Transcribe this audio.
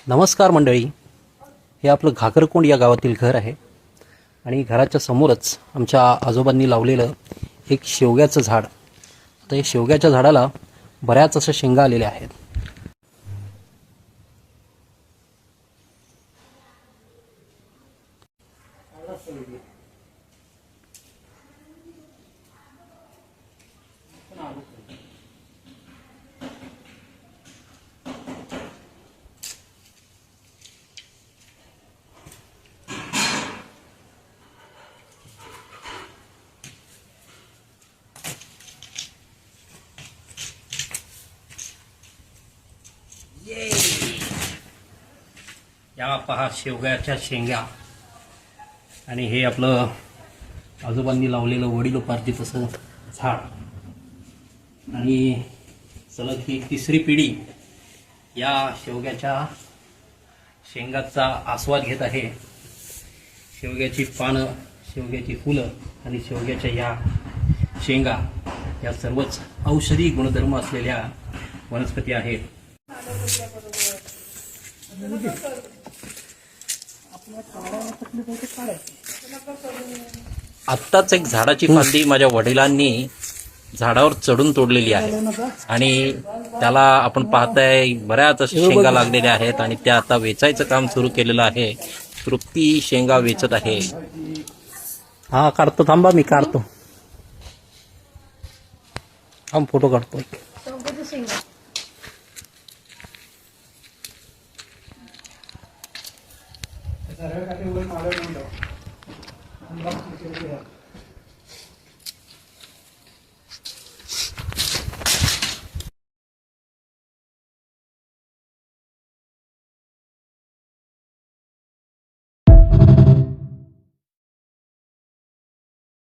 नमस्कार मंडळी, हे आपलं घागरकोंड या गावातील घर आहे आणि घराच्या समोरच आमच्या आजोबांनी लावलेलं एक शेवग्याचं झाड. तर हे शेवग्याच्या झाडाला बऱ्याच अशा शेंगा आलेल्या आहेत. या पहा शेवग्याच्या शेंगा. आणि हे आपलं आजोबांनी लावलेलं वडिलोपार्जित असं झाड. आणि सलग ही तिसरी पिढी या शेवग्याच्या शेंगाचा आस्वाद घेत आहे. शेवग्याची पानं, शेवग्याची फुलं आणि शेवग्याच्या या शेंगा या सर्वच औषधी गुणधर्म असलेल्या वनस्पती आहेत. आत्ताच एक झाडाची फांदी माझ्या वडिलांनी झाडावर चढून तोडलेली आहे आणि त्याला आपण पाहताय बऱ्याच अशा शेंगा लागलेल्या आहेत आणि त्या आता वेचायचं काम सुरू केलेलं आहे. तृप्ती शेंगा वेचत आहे. हा काढतो, थांबा मी काढतो. थांब, फोटो काढतो. सरळ काटे वर मारलं